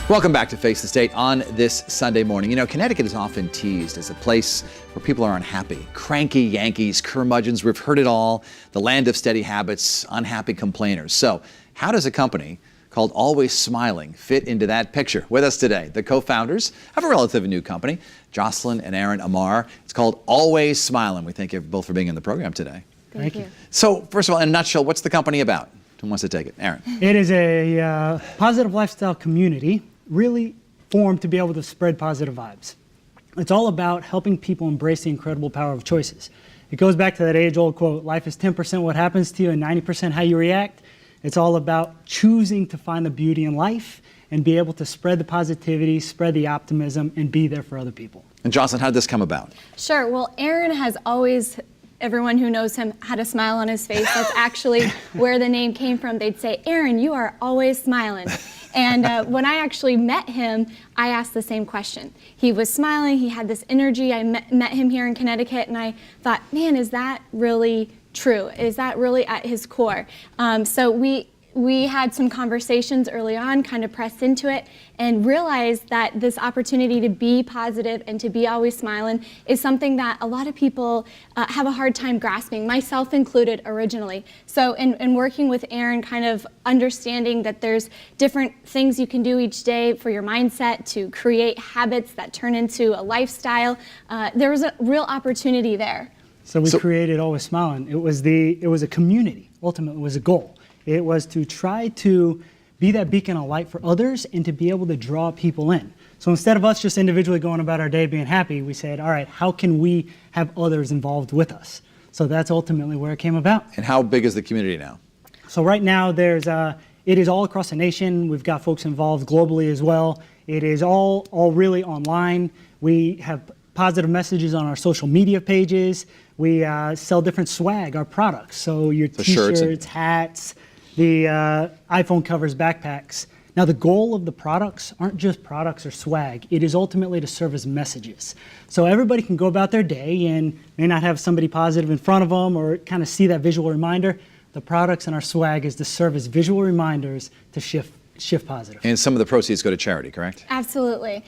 Welcome back to Face the State on this Sunday morning. You know, Connecticut is often teased as a place where people are unhappy. Cranky Yankees, curmudgeons, we've heard it all. The land of steady habits, unhappy complainers. So how does a company called AlwaysSmilin fit into that picture? With us today, the co-founders of a relatively new company, Joslyn and Aaron Ammar. It's called AlwaysSmilin. We thank you both for being in the program today. Thank you. So first of all, in a nutshell, what's the company about? Who wants to take it? Aaron. It is a positive lifestyle community, really formed to be able to spread positive vibes. It's all about helping people embrace the incredible power of choices. It goes back to that age-old quote, life is 10% what happens to you and 90% how you react. It's all about choosing to find the beauty in life and be able to spread the positivity, spread the optimism, and be there for other people. And Joslyn, how did this come about? Sure. Well, Aaron has always, everyone who knows him, had a smile on his face. That's actually where the name came from. They'd say, Aaron, you are always smiling. And when I actually met him, I asked the same question. He was smiling, he had this energy. I met him here in Connecticut, and I thought, man, is that really true? Is that really at his core? So we had some conversations early on, kind of pressed into it, and realized that this opportunity to be positive and to be always smiling is something that a lot of people have a hard time grasping, myself included originally. So in working with Aaron, kind of understanding that there's different things you can do each day for your mindset to create habits that turn into a lifestyle, there was a real opportunity there. So we created AlwaysSmilin. It was a community, ultimately it was a goal. It was to try to be that beacon of light for others and to be able to draw people in. So instead of us just individually going about our day being happy, we said, all right, how can we have others involved with us? So that's ultimately where it came about. And how big is the community now? So right now it is all across the nation. We've got folks involved globally as well. It is all really online. We have positive messages on our social media pages. We sell different swag, our products. So your t-shirts, hats, the iPhone covers, backpacks. Now the goal of the products aren't just products or swag. It is ultimately to serve as messages. So everybody can go about their day and may not have somebody positive in front of them or kind of see that visual reminder. The products and our swag is to serve as visual reminders to shift positive. And some of the proceeds go to charity, correct? Absolutely.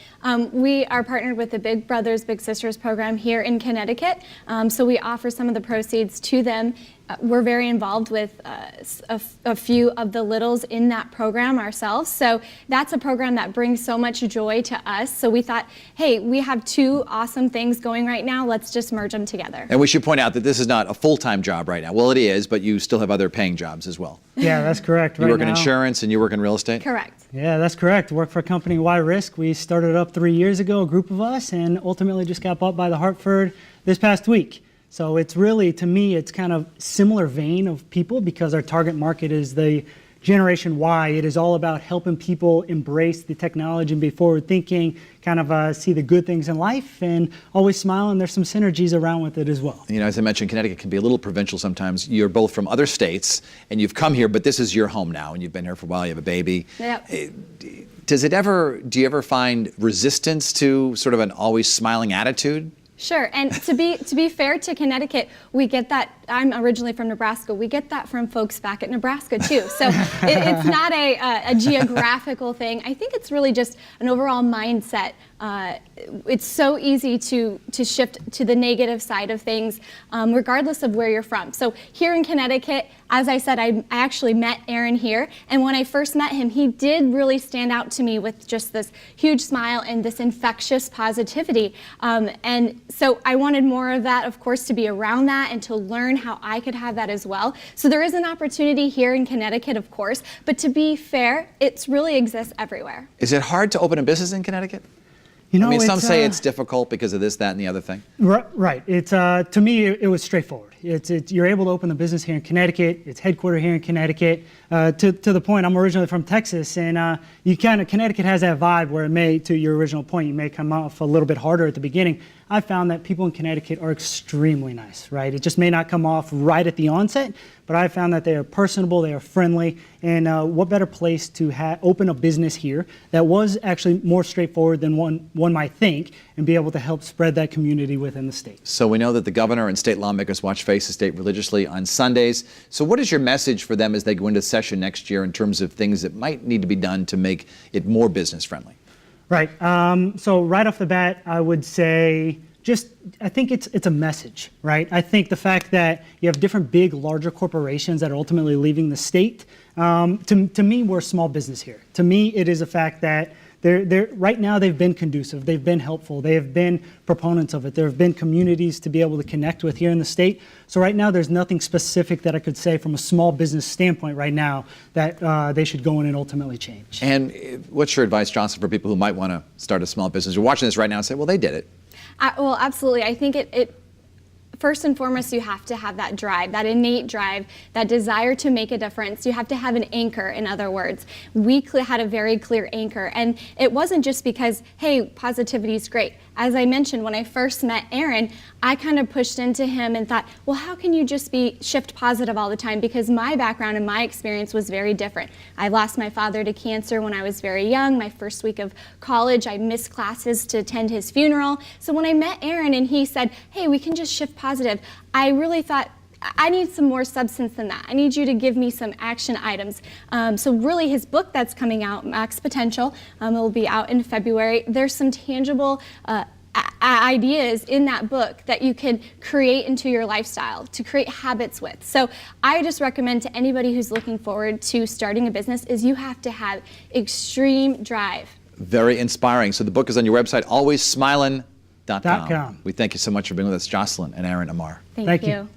We are partnered with the Big Brothers Big Sisters program here in Connecticut. So we offer some of the proceeds to them. We're very involved with a few of the littles in that program ourselves. So that's a program that brings so much joy to us. So we thought, hey, we have two awesome things going right now. Let's just merge them together. And we should point out that this is not a full-time job right now. Well, it is, but you still have other paying jobs as well. Yeah, that's correct. You work in insurance and you work in real estate? Correct. Yeah, that's correct. Work for a company, Y Risk. We started up 3 years ago, a group of us, and ultimately just got bought by the Hartford this past week. So it's really, to me, it's kind of similar vein of people because our target market is the Generation Y. It is all about helping people embrace the technology and be forward thinking, kind of see the good things in life and always smile, and there's some synergies around with it as well. You know, as I mentioned, Connecticut can be a little provincial sometimes. You're both from other states and you've come here, but this is your home now and you've been here for a while, you have a baby. Yep. Do you ever find resistance to sort of an always smiling attitude? Sure, and to be fair to Connecticut, we get that. I'm originally from Nebraska. We get that from folks back at Nebraska too. So it's not a geographical thing. I think it's really just an overall mindset. It's so easy to shift to the negative side of things, regardless of where you're from. So here in Connecticut, as I said, I actually met Aaron here, and when I first met him, he did really stand out to me with just this huge smile and this infectious positivity. And so I wanted more of that, of course, to be around that and to learn how I could have that as well. So there is an opportunity here in Connecticut, of course, but to be fair, it really exists everywhere. Is it hard to open a business in Connecticut? You know, I mean, some say it's difficult because of this, that, and the other thing. Right. It's to me, it was straightforward. You're able to open the business here in Connecticut. It's headquartered here in Connecticut. To the point, I'm originally from Texas, and Connecticut has that vibe where it may, to your original point, you may come off a little bit harder at the beginning. I found that people in Connecticut are extremely nice, right? It just may not come off right at the onset, but I found that they are personable, they are friendly, and what better place to open a business here that was actually more straightforward than one might think, and be able to help spread that community within the state. So we know that the governor and state lawmakers watch face the state religiously on Sundays. So what is your message for them as they go into session next year in terms of things that might need to be done to make it more business friendly? Right. So right off the bat, I would say I think it's a message, right? I think the fact that you have different big, larger corporations that are ultimately leaving the state, to me, we're a small business here. To me, it is a fact that right now they've been conducive, they've been helpful, they have been proponents of it. There have been communities to be able to connect with here in the state. So right now there's nothing specific that I could say from a small business standpoint right now that they should go in and ultimately change. And what's your advice, Johnson, for people who might want to start a small business? You're watching this right now and say, well, they did it. Well, absolutely. I think first and foremost, you have to have that drive, that innate drive, that desire to make a difference. You have to have an anchor, in other words. We had a very clear anchor, and it wasn't just because, hey, positivity is great. As I mentioned, when I first met Aaron, I kind of pushed into him and thought, well, how can you just be shift positive all the time? Because my background and my experience was very different. I lost my father to cancer when I was very young. My first week of college, I missed classes to attend his funeral. So when I met Aaron and he said, hey, we can just shift positive, I really thought, I need some more substance than that. I need you to give me some action items. So really his book that's coming out, Max Potential, it will be out in February. There's some tangible ideas in that book that you can create into your lifestyle, to create habits with. So I just recommend to anybody who's looking forward to starting a business is you have to have extreme drive. Very inspiring. So the book is on your website, AlwaysSmilin.com. .com. We thank you so much for being with us, Joslyn and Aaron Ammar. Thank you.